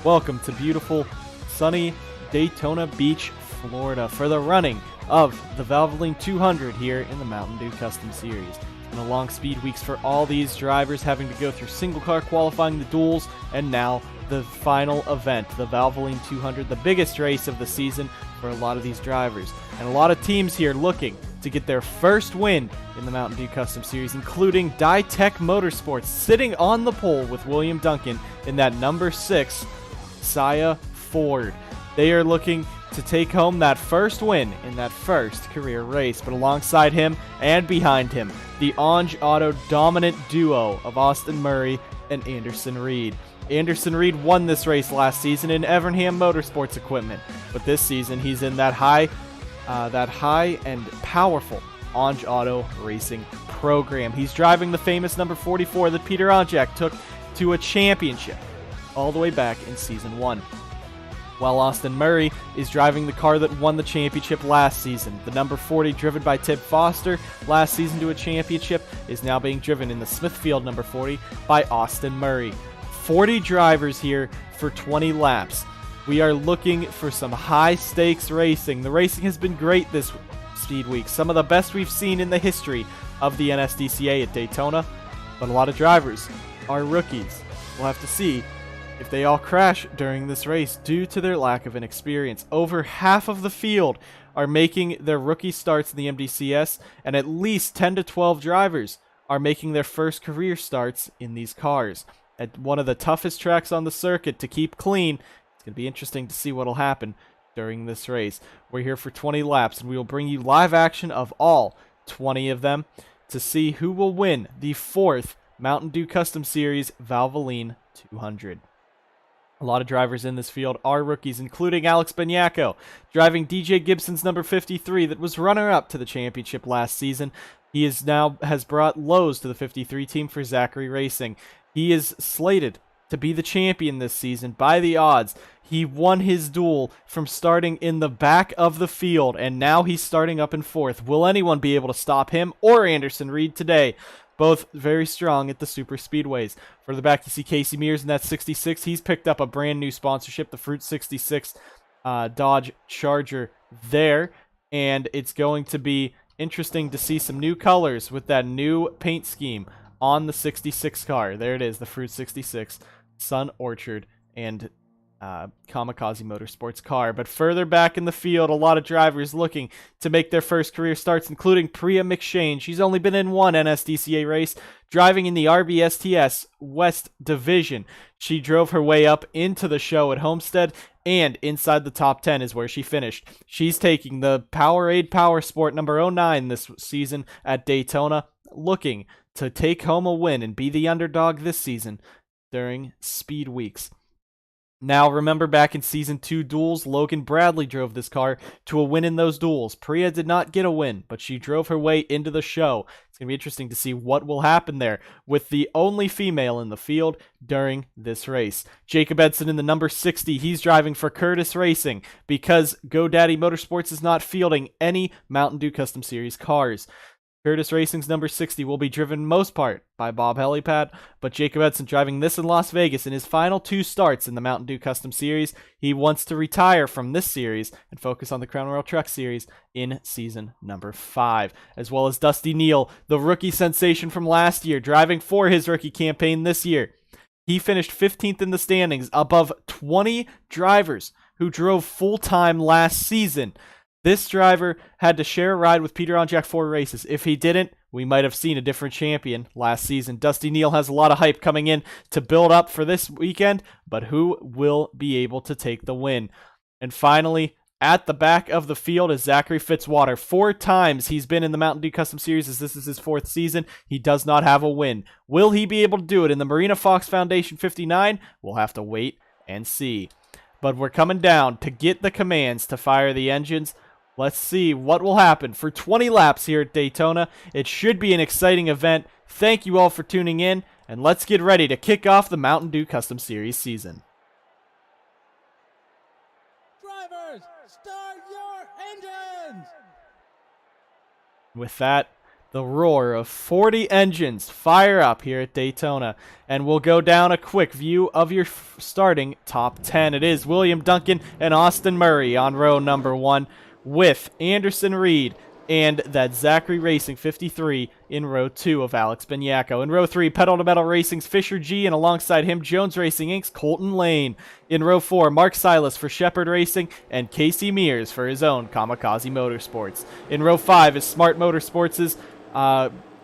Welcome to beautiful, sunny Daytona Beach, Florida for the running of the Valvoline 200 here in the Mountain Dew Custom Series. It's been a long speed weeks for all these drivers, having to go through single car qualifying, the duels, and now the final event, the Valvoline 200, the biggest race of the season for a lot of these drivers. And a lot of teams here looking to get their first win in the Mountain Dew Custom Series, including Dytech Motorsports sitting on the pole with William Duncan in that number 6 Saya Ford. They are looking to take home that first win in that first career race, but alongside him and behind him, the OnjAuto dominant duo of Austin Murray and Anderson Reed. Anderson Reed won this race last season in Evernham Motorsports equipment, but this season he's in that high and powerful OnjAuto racing program. He's driving the famous number 44 that Peter Onjak took to a championship all the way back in Season 1. While Austin Murray is driving the car that won the championship last season. The number 40, driven by Tib Foster last season to a championship, is now being driven in the Smithfield number 40 by Austin Murray. 40 drivers here for 20 laps. We are looking for some high-stakes racing. The racing has been great this speed week, some of the best we've seen in the history of the NSDCA at Daytona, but a lot of drivers are rookies. We'll have to see if they all crash during this race due to their lack of inexperience. Over half of the field are making their rookie starts in the MDCS, and at least 10 to 12 drivers are making their first career starts in these cars. At one of the toughest tracks on the circuit to keep clean, it's going to be interesting to see what will happen during this race. We're here for 20 laps, and we will bring you live action of all 20 of them to see who will win the 4th Mountain Dew Custom Series Valvoline 200. A lot of drivers in this field are rookies, including Alex Beniaco, driving DJ Gibson's number 53 that was runner-up to the championship last season. He has brought Lowe's to the 53 team for Zachary Racing. He is slated to be the champion this season by the odds. He won his duel from starting in the back of the field, and now he's starting up in 4th. Will anyone be able to stop him or Anderson Reed today? Both very strong at the super speedways. Further back, you see Casey Mears in that 66. He's picked up a brand new sponsorship, the Fruit 66 Dodge Charger there. And it's going to be interesting to see some new colors with that new paint scheme on the 66 car. There it is, the Fruit 66 Sun Orchard and Kamikaze Motorsports car. But further back in the field, a lot of drivers looking to make their first career starts, including Priya McShane. She's only been in one NSDCA race, driving in the RBSTS West Division. She drove her way up into the show at Homestead, and inside the top 10 is where she finished. She's taking the Powerade Power Sport number 09 this season at Daytona, looking to take home a win and be the underdog this season during speed weeks. Now, remember back in Season 2 duels, Logan Bradley drove this car to a win in those duels. Priya did not get a win, but she drove her way into the show. It's going to be interesting to see what will happen there with the only female in the field during this race. Jacob Edson in the number 60, he's driving for Curtis Racing because GoDaddy Motorsports is not fielding any Mountain Dew Custom Series cars. Curtis Racing's number 60 will be driven most part by Bob Helipad, but Jacob Edson driving this in Las Vegas in his final 2 starts in the Mountain Dew Custom Series. He wants to retire from this series and focus on the Crown Royal Truck Series in season number 5, as well as Dusty Neal, the rookie sensation from last year, driving for his rookie campaign this year. He finished 15th in the standings, above 20 drivers who drove full-time last season. This driver had to share a ride with Peter Onjak 4 races. If he didn't, we might have seen a different champion last season. Dusty Neal has a lot of hype coming in to build up for this weekend, but who will be able to take the win? And finally, at the back of the field is Zachary Fitzwater. 4 times he's been in the Mountain Dew Custom Series as this is his 4th season. He does not have a win. Will he be able to do it in the Marina Fox Foundation 59? We'll have to wait and see. But we're coming down to get the commands to fire the engines. Let's see what will happen for 20 laps here at Daytona. It should be an exciting event. Thank you all for tuning in, and let's get ready to kick off the Mountain Dew Custom Series season. Drivers, start your engines! With that, the roar of 40 engines fire up here at Daytona. And we'll go down a quick view of your starting top 10. It is William Duncan and Austin Murray on row number 1 with Anderson Reed and that Zachary Racing 53 in row 2 of Alex Benyako. In row 3, Pedal to Metal Racing's Fisher G, and alongside him, Jones Racing Inc.'s Colton Lane. In row 4, Mark Silas for Shepherd Racing, and Casey Mears for his own Kamikaze Motorsports. In row 5 is Smart Motorsports'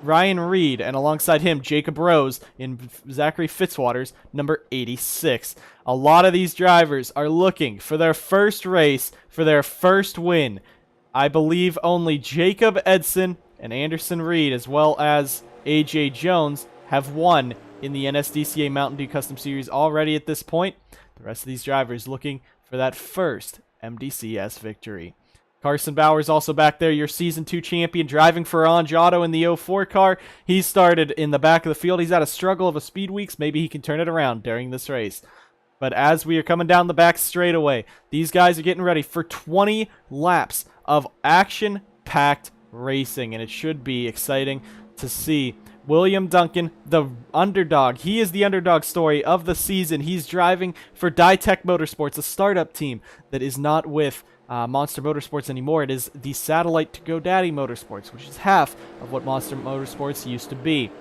Ryan Reed, and alongside him, Jacob Rose in Zachary Fitzwater's number 86. A lot of these drivers are looking for their first race, for their first win. I believe only Jacob Edson and Anderson Reed, as well as AJ Jones, have won in the NSDCA Mountain Dew Custom Series already at this point. The rest of these drivers looking for that first MDCS victory. Carson Bauer's also back there, your Season 2 champion, driving for OnjAuto in the 04 car. He started in the back of the field. He's had a struggle of a speed weeks. Maybe he can turn it around during this race. But as we are coming down the back straightaway, these guys are getting ready for 20 laps of action-packed racing, and it should be exciting to see. William Duncan, the underdog. He is the underdog story of the season. He's driving for Ditech Motorsports, a startup team that is not with Monster Motorsports anymore. It is the satellite to GoDaddy Motorsports, which is half of what Monster Motorsports used to be.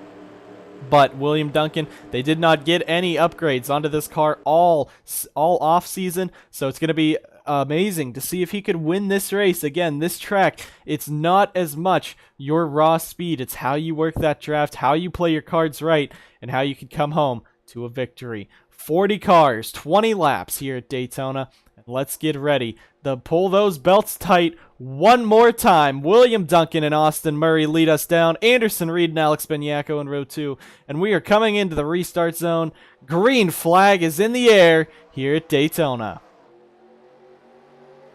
But William Duncan, they did not get any upgrades onto this car all off season, so it's going to be amazing to see if he could win this race. Again, this track, it's not as much your raw speed, it's how you work that draft, how you play your cards right, and how you can come home to a victory. 40 cars, 20 laps here at Daytona, and let's get ready to pull those belts tight one more time. William Duncan and Austin Murray lead us down. Anderson Reed and Alex Benyako in row 2. And we are coming into the restart zone. Green flag is in the air here at Daytona.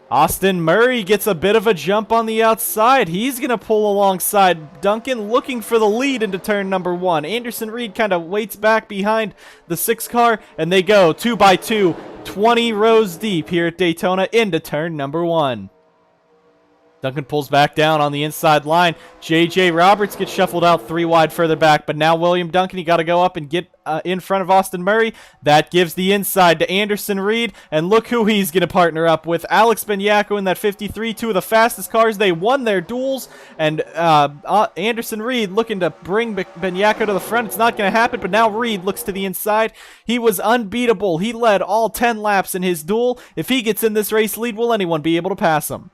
Austin Murray gets a bit of a jump on the outside. He's going to pull alongside Duncan, looking for the lead into turn number 1. Anderson Reed kind of waits back behind the 6 car, and they go 2 by 2, 20 rows deep here at Daytona into turn number 1. Duncan pulls back down on the inside line. J.J. Roberts gets shuffled out 3 wide further back, but now William Duncan, he got to go up and get in front of Austin Murray. That gives the inside to Anderson Reed, and look who he's going to partner up with. Alex Benyako in that 53, 2 of the fastest cars. They won their duels, and Anderson Reed looking to bring Benyako to the front. It's not going to happen, but now Reed looks to the inside. He was unbeatable. He led all 10 laps in his duel. If he gets in this race lead, will anyone be able to pass him?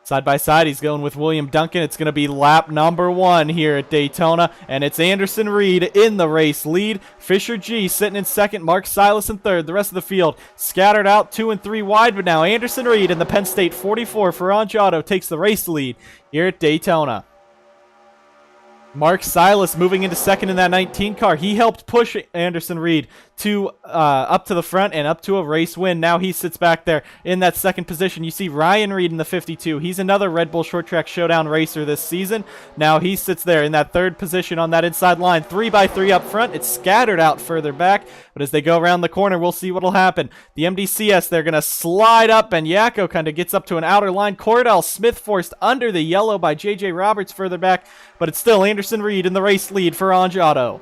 Side by side, he's going with William Duncan. It's going to be lap number 1 here at Daytona, and it's Anderson Reed in the race lead. Fisher G sitting in second, Mark Silas in third. The rest of the field scattered out 2 and 3 wide, but now Anderson Reed in the Penn State 44 for OnjAuto takes the race lead here at Daytona. Mark Silas moving into second in that 19 car. He helped push Anderson Reed to up to the front and up to a race win. Now he sits back there in that second position. You see Ryan Reed in the 52. He's another Red Bull Short Track Showdown racer this season. Now he sits there in that third position on that inside line. 3 by 3 up front. It's scattered out further back, but as they go around the corner, we'll see what'll happen. The MDCS, they're going to slide up, and Yako kind of gets up to an outer line. Cordell Smith forced under the yellow by J.J. Roberts further back, but it's still Anderson Reed in the race lead for OnjAuto.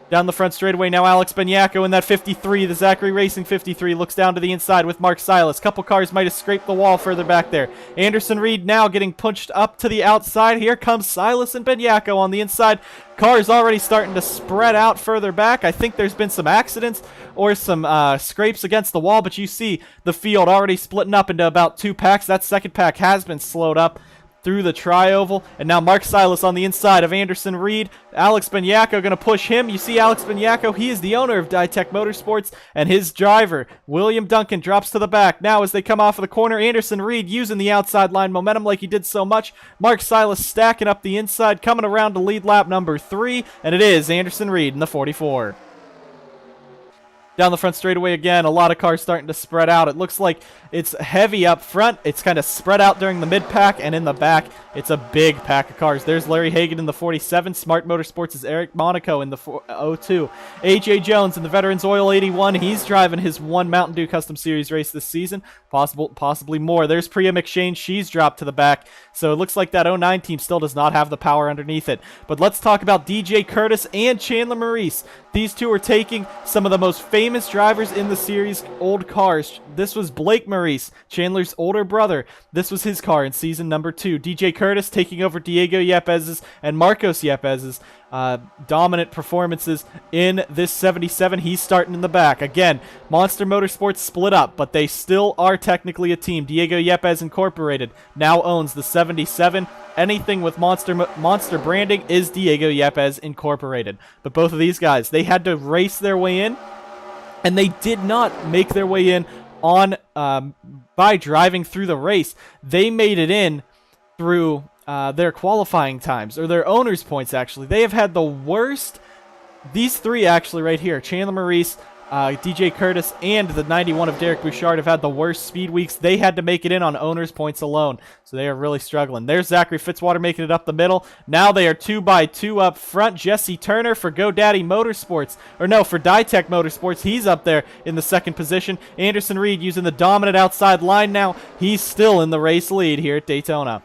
Down the front straightaway now, Alex Benyako in that 53. The Zachary Racing 53 looks down to the inside with Mark Silas. Couple cars might have scraped the wall further back there. Anderson Reed now getting punched up to the outside. Here comes Silas and Benyako on the inside. Cars already starting to spread out further back. I think there's been some accidents or some scrapes against the wall, but you see the field already splitting up into about 2 packs. That second pack has been slowed up through the tri-oval, and now Mark Silas on the inside of Anderson Reed. Alex Benyako going to push him. You see Alex Benyako, he is the owner of Ditech Motorsports, and his driver, William Duncan, drops to the back. Now as they come off of the corner, Anderson Reed using the outside line momentum like he did so much. Mark Silas stacking up the inside, coming around to lead lap number 3, and it is Anderson Reed in the 44. Down the front straightaway again, a lot of cars starting to spread out. It looks like it's heavy up front. It's kind of spread out during the mid-pack, and in the back, it's a big pack of cars. There's Larry Hagan in the 47. Smart Motorsports' Eric Monaco in the 02. AJ Jones in the Veterans Oil 81. He's driving his one Mountain Dew Custom Series race this season. Possibly more. There's Priya McShane. She's dropped to the back. So it looks like that 09 team still does not have the power underneath it. But let's talk about DJ Curtis and Chandler Maurice. These two are taking some of the most famous drivers in the series' old cars. This was Blake Maurice, Chandler's older brother. This was his car in season number 2. DJ Curtis taking over Diego Yepes's and Marcos Yepes's dominant performances in this 77. He's starting in the back. Again, Monster Motorsports split up, but they still are technically a team. Diego Yepes Incorporated now owns the 77. Anything with Monster branding is Diego Yepes Incorporated. But both of these guys, they had to race their way in, and they did not make their way in on by driving through the race. They made it in through their qualifying times, or their owner's points, actually. They have had the worst, these three actually right here, Chandler Maurice, DJ Curtis, and the 91 of Derek Bouchard have had the worst speed weeks. They had to make it in on owner's points alone, so they are really struggling. There's Zachary Fitzwater making it up the middle. Now they are 2x2 up front. Jesse Turner for GoDaddy Motorsports, or no, for Ditech Motorsports. He's up there in the second position. Anderson Reed using the dominant outside line now. He's still in the race lead here at Daytona.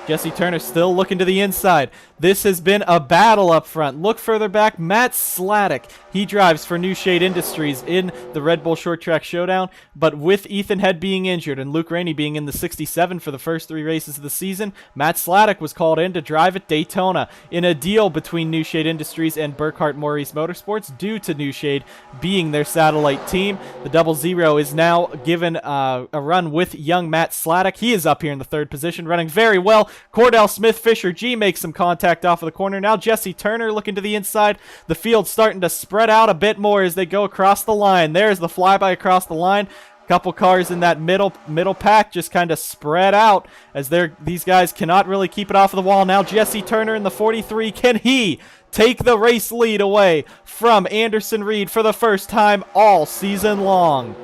Jesse Turner still looking to the inside. This has been a battle up front. Look further back, Matt Sladek. He drives for New Shade Industries in the Red Bull Short Track Showdown, but with Ethan Head being injured and Luke Rainey being in the 67 for the first 3 races of the season, Matt Sladek was called in to drive at Daytona in a deal between New Shade Industries and Burkhart Maurice Motorsports due to New Shade being their satellite team. The 00 is now given a run with young Matt Sladek. He is up here in the 3rd position, running very well. Cordell Smith, Fisher G makes some contact off of the corner. Now Jesse Turner looking to the inside. The field starting to spread out a bit more as they go across the line. There's the flyby across the line. A couple cars in that middle pack just kind of spread out as these guys cannot really keep it off of the wall. Now Jesse Turner in the 43. Can he take the race lead away from Anderson Reed for the first time all season long?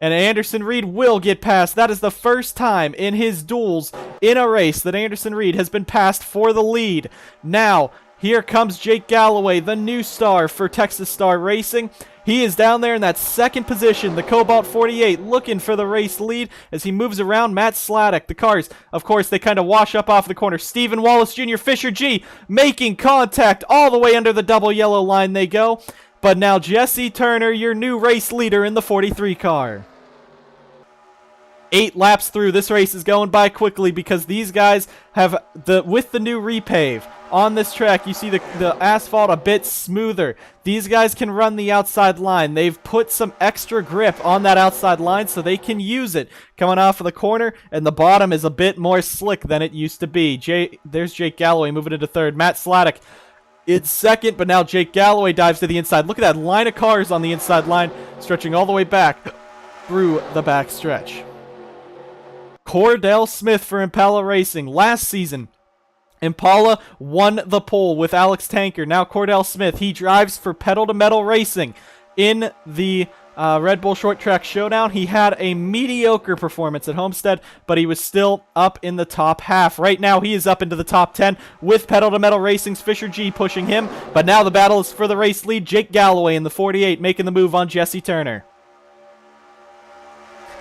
And Anderson Reed will get past. That is the first time in his duels in a race that Anderson Reed has been passed for the lead. Now, here comes Jake Galloway, the new star for Texas Star Racing. He is down there in that 2nd position, the Cobalt 48, looking for the race lead as he moves around Matt Sladek. The cars, of course, they kind of wash up off the corner. Stephen Wallace Jr., Fisher G, making contact all the way under the double yellow line they go. But now Jesse Turner, your new race leader in the 43 car. 8 laps through. This race is going by quickly because these guys have, with the new repave on this track, you see the asphalt a bit smoother. These guys can run the outside line. They've put some extra grip on that outside line so they can use it coming off of the corner, and the bottom is a bit more slick than it used to be. There's Jake Galloway moving into 3rd. Matt Sladek it's 2nd, but now Jake Galloway dives to the inside. Look at that line of cars on the inside line, stretching all the way back through the back stretch. Cordell Smith for Impala Racing. Last season, Impala won the pole with Alex Tanker. Now Cordell Smith, he drives for Pedal to Metal Racing in the Red Bull Short Track Showdown. He had a mediocre performance at Homestead, but he was still up in the top half. Right now, he is up into the top 10 with Pedal to Metal Racing's Fisher G pushing him. But now the battle is for the race lead. Jake Galloway in the 48 making the move on Jesse Turner.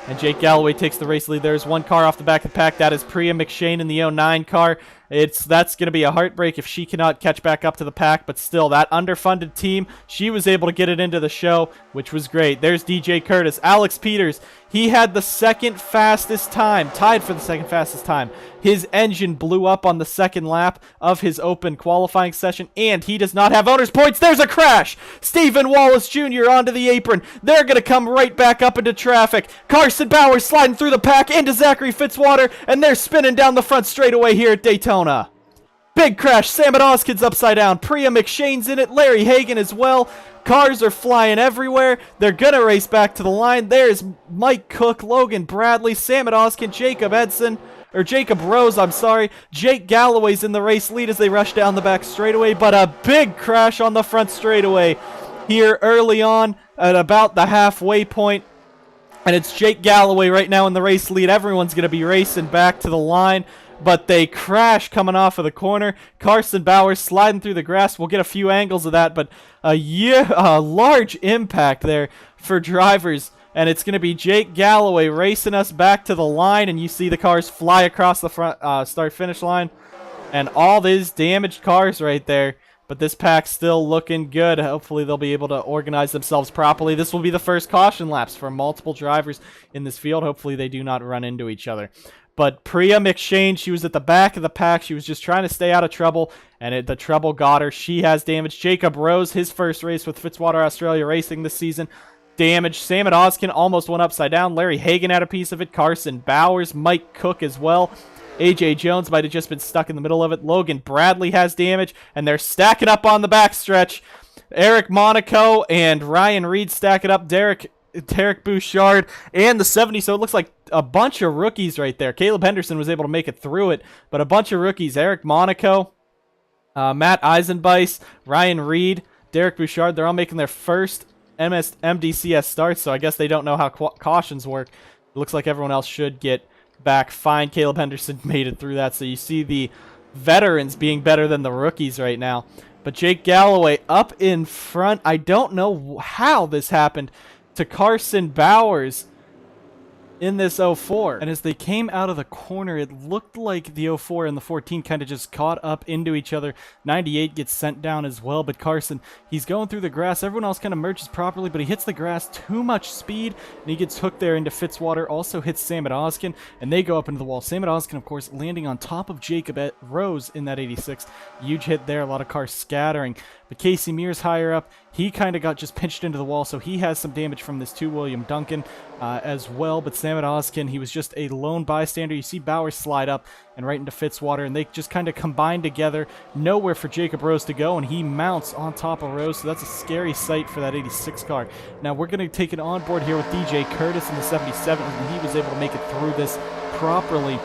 And Jake Galloway takes the race lead. There's one car off the back of the pack. That is Priya McShane in the 09 car. That's going to be a heartbreak if she cannot catch back up to the pack, but still, that underfunded team, she was able to get it into the show, which was great. There's DJ Curtis. Alex Peters, he had the 2nd fastest time, tied for the 2nd fastest time. His engine blew up on the 2nd lap of his open qualifying session, and he does not have owner's points. There's a crash! Stephen Wallace Jr. onto the apron. They're going to come right back up into traffic. Carson Bowers sliding through the pack into Zachary Fitzwater, and they're spinning down the front straightaway here at Daytona. Big crash. Sam Oskins upside down. Priya McShane's in it. Larry Hagan as well. Cars are flying everywhere. They're going to race back to the line. There's Mike Cook, Logan Bradley, Sam Oskin, Jacob Rose, I'm sorry. Jake Galloway's in the race lead as they rush down the back straightaway, but a big crash on the front straightaway. here early on at about the halfway point. And it's Jake Galloway right now in the race lead. Everyone's going to be racing back to the line, but they crash coming off of the corner. Carson Bowers sliding through the grass. We'll get a few angles of that, but a large impact there for drivers. And it's going to be Jake Galloway racing us back to the line, and you see the cars fly across the front start-finish line. And all these damaged cars right there. But this pack's still looking good. Hopefully they'll be able to organize themselves properly. This will be the first caution laps for multiple drivers in this field. Hopefully they do not run into each other. But Priya McShane, she was at the back of the pack. She was just trying to stay out of trouble, and the trouble got her. She has damage. Jacob Rose, his first race with Fitzwater Australia Racing this season, damage. Sam at Oskin almost went upside down. Larry Hagan had a piece of it. Carson Bowers, Mike Cook as well. AJ Jones might have just been stuck in the middle of it. Logan Bradley has damage, and they're stacking up on the backstretch. Eric Monaco and Ryan Reed stack it up. Derek Bouchard and the 70, so it looks like a bunch of rookies right there. Caleb Henderson was able to make it through it, but a bunch of rookies. Eric Monaco, Matt Eisenbeis, Ryan Reed, Derek Bouchard, they're all making their first MDCS starts, so I guess they don't know how cautions work. It looks like everyone else should get back fine. Caleb Henderson made it through that, so you see the veterans being better than the rookies right now. But Jake Galloway up in front. I don't know how this happened to Carson Bowers in this 04. And as they came out of the corner, it looked like the 04 and the 14 kind of just caught up into each other. 98 gets sent down as well, but Carson, he's going through the grass. Everyone else kind of merges properly, but he hits the grass, too much speed, and he gets hooked there into Fitzwater. Also hits Sam at Oskin, and they go up into the wall. Sam at Oskin, of course, landing on top of Jacob Rose in that 86. Huge hit there, a lot of cars scattering. But Casey Mears higher up, he kind of got just pinched into the wall, so he has some damage from this too. William Duncan as well. But Sam at Oskin, he was just a lone bystander. You see Bowers slide up and right into Fitzwater, and they just kind of combine together. Nowhere for Jacob Rose to go, and he mounts on top of Rose, so that's a scary sight for that 86 car. Now we're going to take it on board here with DJ Curtis in the 77, and he was able to make it through this properly.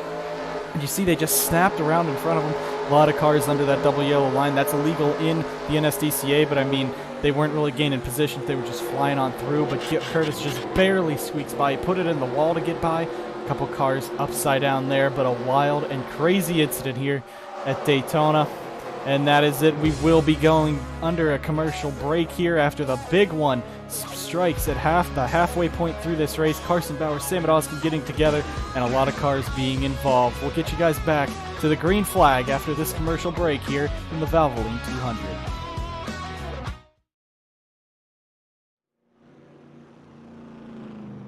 And you see they just snapped around in front of him. A lot of cars under that double yellow line. That's illegal in the NSDCA, but I mean, they weren't really gaining positions. They were just flying on through, but Curtis just barely squeaks by. He put it in the wall to get by. A couple cars upside down there, but a wild and crazy incident here at Daytona. And that is it. We will be going under a commercial break here after the big one strikes at the halfway point through this race. Carson Bowers, Sam at Oskin getting together, and a lot of cars being involved. We'll get you guys back to the green flag after this commercial break here in the Valvoline 200.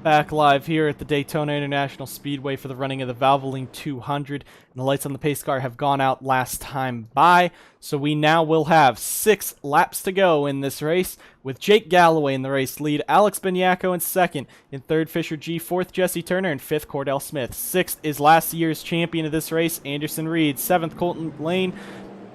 Back live here at the Daytona International Speedway for the running of the Valvoline 200. And the lights on the pace car have gone out last time by, so we now will have 6 laps to go in this race, with Jake Galloway in the race lead, Alex Beniaco in second, in third Fisher G, fourth Jesse Turner, and fifth Cordell Smith. Sixth is last year's champion of this race, Anderson Reed. Seventh Colton Lane.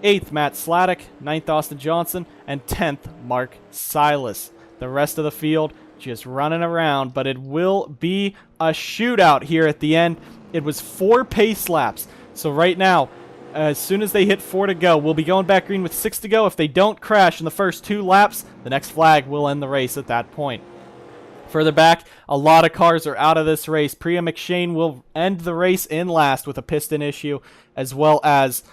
8th Matt Sladek. 9th Austin Johnson, and 10th Mark Silas. The rest of the field just running around, but it will be a shootout here at the end. It was 4 pace laps, so right now, as soon as they hit 4 to go, we'll be going back green with 6 to go. If they don't crash in the first 2 laps, the next flag will end the race at that point. Further back, a lot of cars are out of this race. Priya McShane will end the race in last with a piston issue, as well as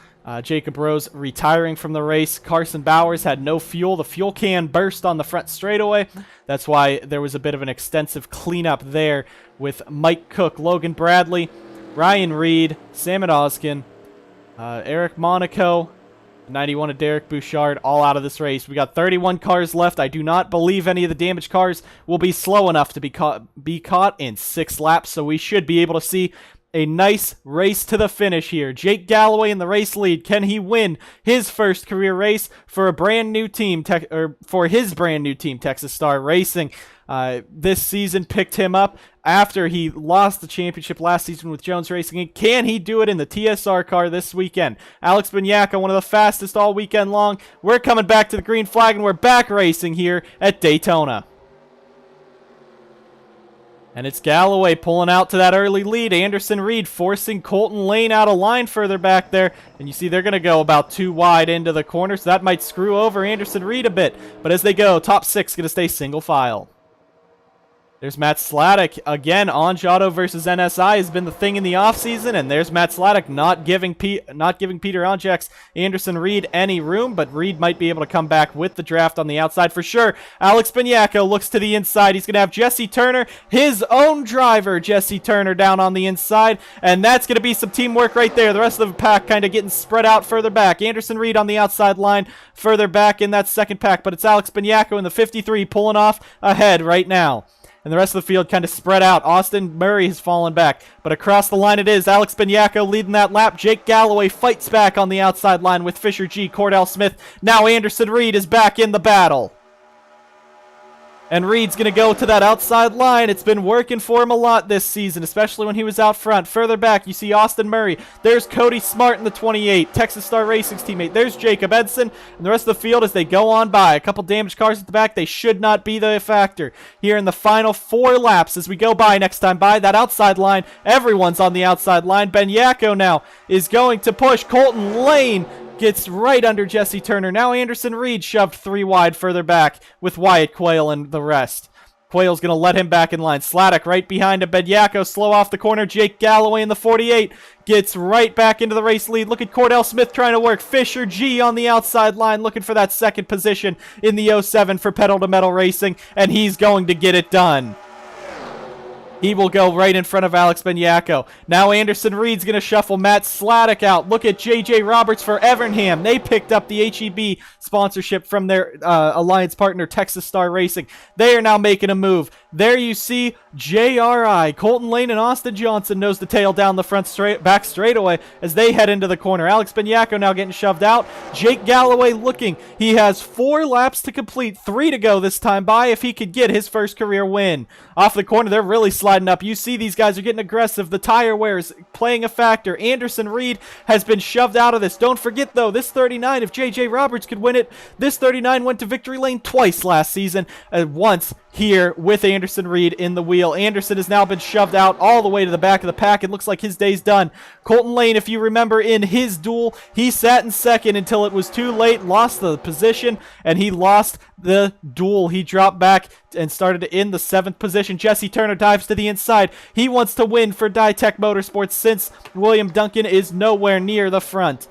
Jacob Rose retiring from the race. Carson Bowers had no fuel. The fuel can burst on the front straightaway. That's why there was a bit of an extensive cleanup there with Mike Cook, Logan Bradley, Ryan Reed, Sam at Oskin, Eric Monaco, 91 of Derek Bouchard, all out of this race. We got 31 cars left. I do not believe any of the damaged cars will be slow enough to be caught in 6 laps, so we should be able to see a nice race to the finish here. Jake Galloway in the race lead. Can he win his first career race for a brand new team, for his brand new team, Texas Star Racing? This season picked him up after he lost the championship last season with Jones Racing. And can he do it in the TSR car this weekend? Alex Beniaco, one of the fastest all weekend long. We're coming back to the green flag, and we're back racing here at Daytona. And it's Galloway pulling out to that early lead. Anderson Reed forcing Colton Lane out of line further back there. And you see they're going to go about 2 wide into the corner, so that might screw over Anderson Reed a bit. But as they go, top 6 going to stay single file. There's Matt Sladek. Again, OnjAuto versus NSI has been the thing in the offseason, and there's Matt Sladek not giving Peter Onjek's Anderson Reed any room, but Reed might be able to come back with the draft on the outside for sure. Alex Beniaco looks to the inside. He's going to have Jesse Turner, his own driver, Jesse Turner, down on the inside, and that's going to be some teamwork right there. The rest of the pack kind of getting spread out further back. Anderson Reed on the outside line further back in that second pack, but it's Alex Beniaco in the 53 pulling off ahead right now. And the rest of the field kind of spread out. Austin Murray has fallen back. But across the line it is. Alex Beniaco leading that lap. Jake Galloway fights back on the outside line with Fisher G. Cordell Smith. Now Anderson Reed is back in the battle. And Reed's going to go to that outside line. It's been working for him a lot this season, especially when he was out front. Further back, you see Austin Murray. There's Cody Smart in the 28, Texas Star Racing's teammate. There's Jacob Edson. And the rest of the field as they go on by. A couple damaged cars at the back. They should not be the factor here in the final 4 laps as we go by next time by. That outside line, everyone's on the outside line. Beniaco now is going to push. Colton Lane gets right under Jesse Turner. Now Anderson Reed shoved 3 wide further back with Wyatt Quayle and the rest. Quayle's going to let him back in line. Sladek right behind him. Beniaco slow off the corner. Jake Galloway in the 48 gets right back into the race lead. Look at Cordell Smith trying to work. Fisher G on the outside line looking for that second position in the 07 for Pedal to Metal Racing, and he's going to get it done. He will go right in front of Alex Beniaco. Now Anderson Reed's going to shuffle Matt Sladek out. Look at J.J. Roberts for Evernham. They picked up the HEB sponsorship from their alliance partner, Texas Star Racing. They are now making a move. There you see JRI. Colton Lane and Austin Johnson nose to tail down the front back straightaway as they head into the corner. Alex Beniaco now getting shoved out. Jake Galloway looking. He has 4 laps to complete, 3 to go this time by if he could get his first career win. Off the corner, they're really sliding up. You see these guys are getting aggressive. The tire wear is playing a factor. Anderson Reed has been shoved out of this. Don't forget, though, this 39, if J.J. Roberts could win it, this 39 went to victory lane twice last season, once here with Anderson Reed in the wheel. Anderson has now been shoved out all the way to the back of the pack. It looks like his day's done. Colton Lane, if you remember in his duel, he sat in second until it was too late, lost the position, and he lost the duel. He dropped back and started in the 7th position. Jesse Turner dives to the inside. He wants to win for Dytech Motorsports since William Duncan is nowhere near the front.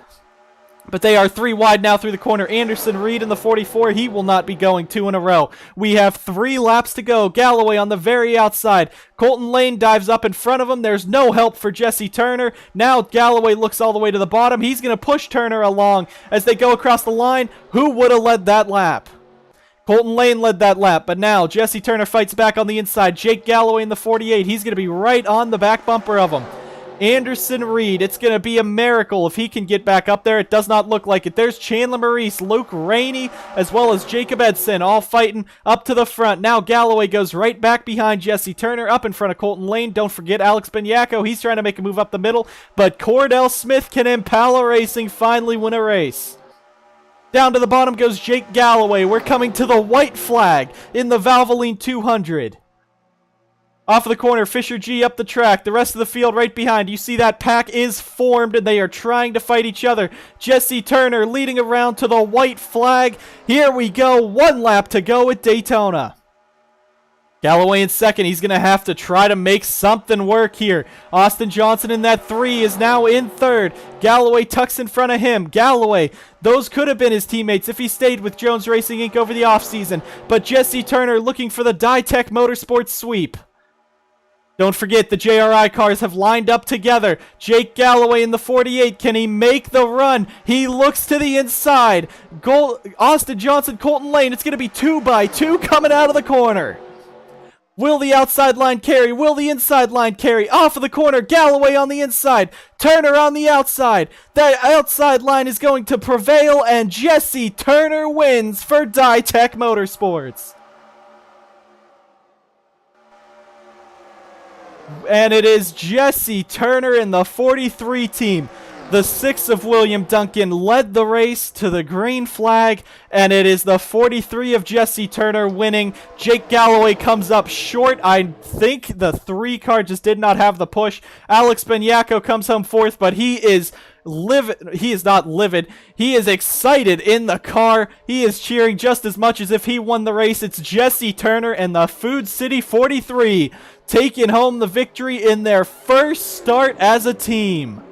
But they are 3 wide now through the corner. Anderson Reed in the 44. He will not be going 2 in a row. We have 3 laps to go. Galloway on the very outside. Colton Lane dives up in front of him. There's no help for Jesse Turner. Now Galloway looks all the way to the bottom. He's going to push Turner along as they go across the line. Who would have led that lap? Colton Lane led that lap, but now Jesse Turner fights back on the inside. Jake Galloway in the 48. He's going to be right on the back bumper of him. Anderson Reed, it's going to be a miracle if he can get back up there. It does not look like it. There's Chandler Maurice, Luke Rainey, as well as Jacob Edson, all fighting up to the front. Now Galloway goes right back behind Jesse Turner, up in front of Colton Lane. Don't forget Alex Beniaco. He's trying to make a move up the middle, but Cordell Smith can Impala Racing finally win a race. Down to the bottom goes Jake Galloway. We're coming to the white flag in the Valvoline 200. Off of the corner, Fisher G up the track. The rest of the field right behind. You see that pack is formed and they are trying to fight each other. Jesse Turner leading around to the white flag. Here we go. 1 lap to go at Daytona. Galloway in second. He's going to have to try to make something work here. Austin Johnson in that 3 is now in third. Galloway tucks in front of him. Galloway, those could have been his teammates if he stayed with Jones Racing Inc. over the offseason. But Jesse Turner looking for the Dytech Motorsports sweep. Don't forget, the JRI cars have lined up together. Jake Galloway in the 48. Can he make the run? He looks to the inside. Austin Johnson, Colton Lane. It's going to be 2 by 2 coming out of the corner. Will the outside line carry? Will the inside line carry? Off of the corner, Galloway on the inside. Turner on the outside. That outside line is going to prevail, and Jesse Turner wins for Dytech Motorsports. And it is Jesse Turner in the 43 team The 6 of William Duncan led the race to the green flag, and it is the 43 of Jesse Turner winning. Jake Galloway comes up short. I think the 3 car just did not have the push. Alex Benyako comes home 4th, but he is livid. He is not livid. He is excited in the car. He is cheering just as much as if he won the race. It's Jesse Turner and the Food City 43 taking home the victory in their first start as a team.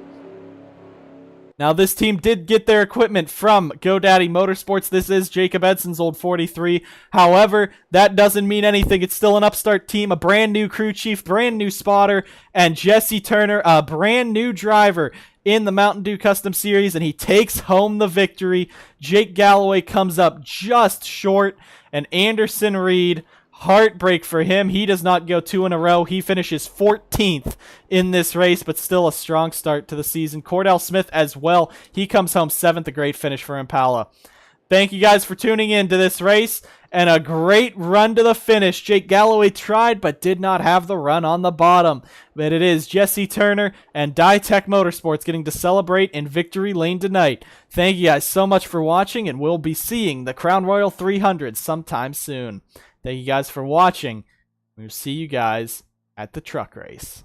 Now, this team did get their equipment from GoDaddy Motorsports. This is Jacob Edson's old 43. However, that doesn't mean anything. It's still an upstart team, a brand new crew chief, brand new spotter, and Jesse Turner, a brand new driver in the Mountain Dew Custom Series, and he takes home the victory. Jake Galloway comes up just short, and Anderson Reed, heartbreak for him. He does not go 2 in a row. He finishes 14th in this race, but still a strong start to the season. Cordell Smith as well. He comes home 7th, a great finish for Impala. Thank you guys for tuning in to this race, and a great run to the finish. Jake Galloway tried, but did not have the run on the bottom. But it is Jesse Turner and Ditech Motorsports getting to celebrate in victory lane tonight. Thank you guys so much for watching, and we'll be seeing the Crown Royal 300 sometime soon. Thank you guys for watching. We'll see you guys at the truck race.